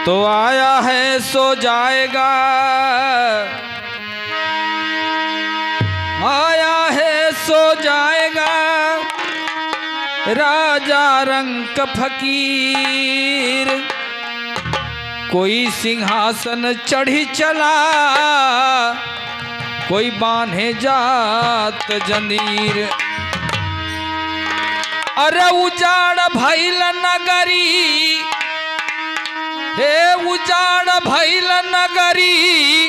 तो आया है सो जाएगा, आया है सो जाएगा राजा रंक फकीर। कोई सिंहासन चढ़ी चला, कोई बांधे जात जंजीर। अरे उजाड़ भइल नगरी, हे उजाड़ भइल नगरी,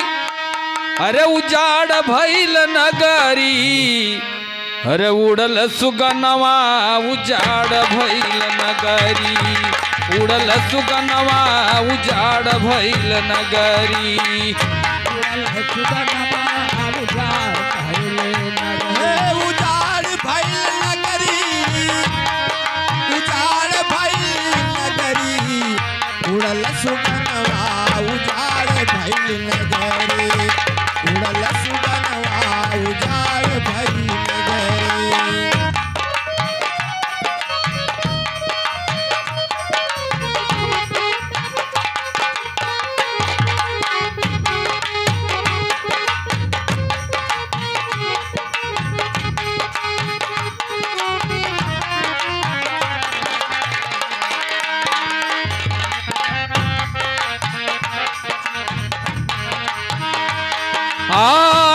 अरे उजाड़ भइल नगरी। अरे उड़ल सुगनवा उजाड़ भइल नगरी, उड़ल सुगनवा उजाड़ भइल नगरी। उड़ल सुगनवा उजाड़ भइल नगरी, उजाड़ भइल नगरी, उजाड़ भइल नगरी। उड़ल सुगनवा उजाड़ भइल नगरी, उड़ल सुगनवा उजाड़ भइल नगरी।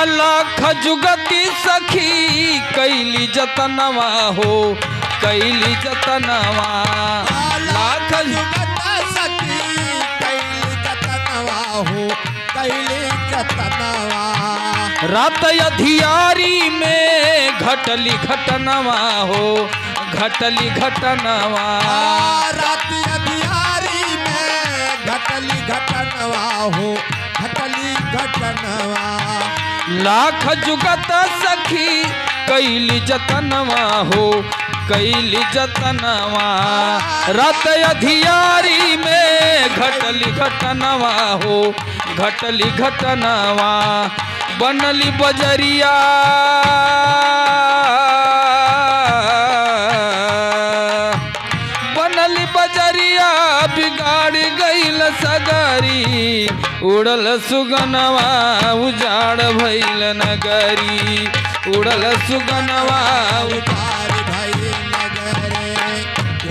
लाख जुगती सखी कैली जतनवा हो, कैली जतनवा। लाख जुगत सखी कैली जतनवा हो, कैली जतनवा। रात अधियारी में घटली घटनवा हो, घटली घटनवा। रात अधियारी में घटली घटनवा हो, घटली घटनवा। लाख जुगत सखी कैली जतनवा हो, कैली जतनवा। रात अधियारी में घटली घटनवा हो, घटली घटनवा। बनली बजरिया, बनली बजरिया बिगाड़ गईल सगरी। उड़ल सुगनवा उजाड़ भइल नगरी, उड़ल सुगनवा उजाड़ भइल नगरी,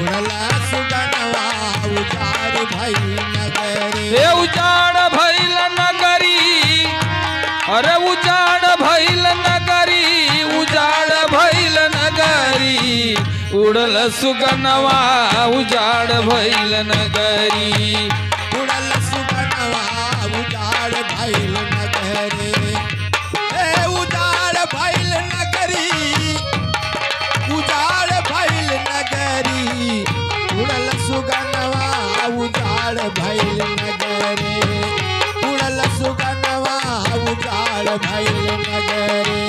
उड़ल सुगनवा उजाड़ भइल नगरी। हे उजाड़ भइल नगरी, अरे उजाड़ भइल नगरी, उजाड़ भइल नगरी। उड़ल सुगनवा उजाड़ भइल नगरी, उड़ल सुगनवा उजाड़ भइल नगरी। ए उजाड़ भइल नगरी, उजाड़ भइल नगरी। उड़ल सुगनवा उजाड़ भइल नगरी, उड़ल सुगनवा उजाड़ भइल नगरी।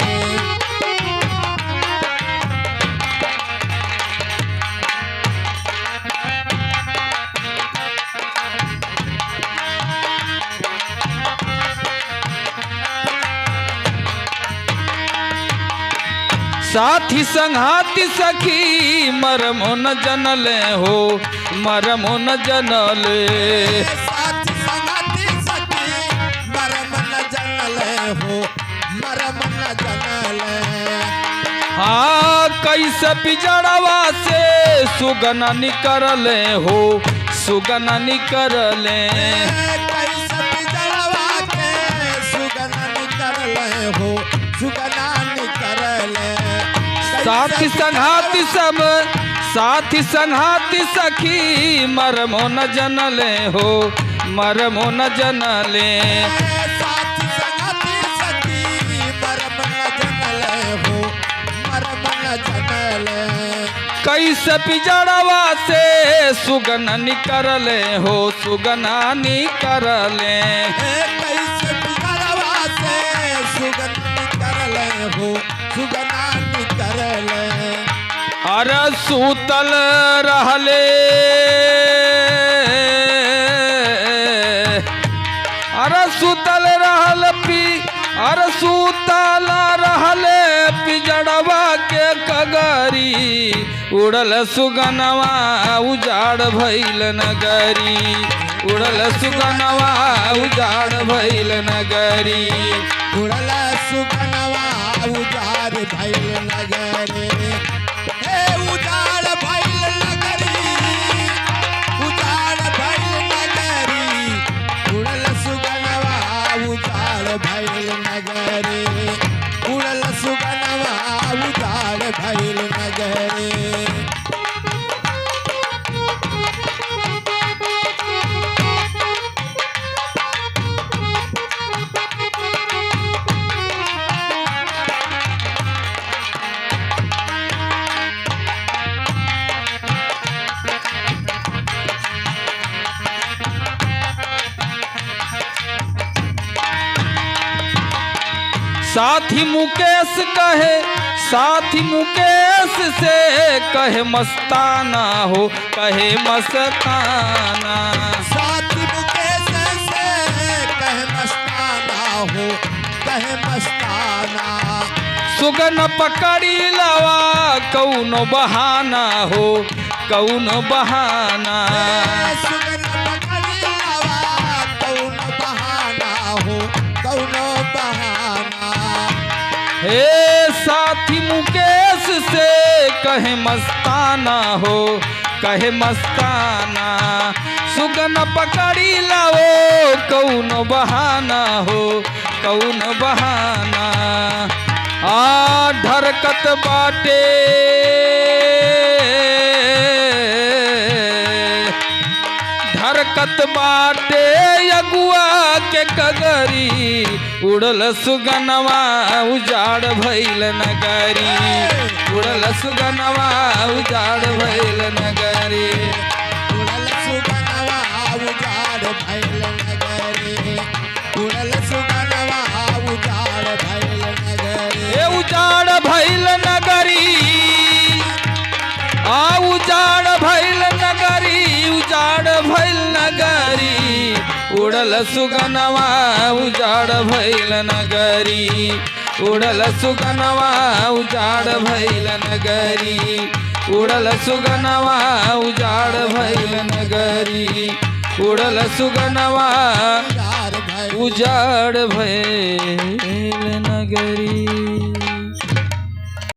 साथी संघाती सखी मरमो न जनले हो, मरमो न जनले। साथी संगती सखी मरम न जनले हो, मरम न जनले। हाँ कैसे बिजड़वा से सुगना निकरले हो, सुगना निकरले। कैसे बिजड़वा के सुगना निकरले हो, सुगना निकरले। साथी संघाती सब, साथी संघाती सखी मरमो न जनले हो, मरमो न जनले। साथी संगती सखी मरम न जनले हो, मरम न जनले। कैसे बिजड़वा से सुगना निकरले हो, सुगना निकरले। कैसे बिजड़वा से सुगना निकरले हो, सुगना निकरले। अरे सूतल रहले, अरे सूतल रहल पी, अरे सूतल रहले पिजड़वा के कगर। नगरी उड़ल सुगनवा उजाड़ भइल नगरी उड़ल सुगनवा उजाड़ भइल नगरी उड़ल सुगनवा उजाड़ भइल नगरी हे उजाड़ भइल नगरी उजाड़ भइल नगरी उड़ल सुगनवा उजाड़ भइल नगरी उड़ल सुगनवा उजाड़ भइल नगरी साथी मुकेश से कहे मस्ताना हो कहे मस्ताना साथी मुकेश से कहे मस्ताना हो कहे मस्ताना सुगन पकड़ी लवा कौनो बहाना हो कौनो बहाना सुगन पकड़ी लवा कौनो बहाना हो कौनो बहाना हे साथी मुकेश से कहे मस्ताना हो कहे मस्ताना सुगन पकड़ी लाओ कौनो बहाना हो कौनो बहाना आ ढरकत बाटे ढरकत बाटे अगुआ के कगरी उड़ल सुगनवा उजाड़ भइल नगरी उड़ल सुगनवा उजाड़ भइल नगरी उड़ल सुगनवा उजाड़ भइल नगरी उड़ल सुगनवा उजाड़ भइल नगरी ए उजाड़ भइल नगरी आ उजाड़ भइल नगरी उजाड़ भइल नगरी उड़ल सुगनवा उजाड़ भइल नगरी उड़ल सुगनवा उजाड़ भइल नगरी उड़ल सुगनवा उजाड़ भइल नगरी उड़ल सुगनवा उजाड़ भइल नगरी।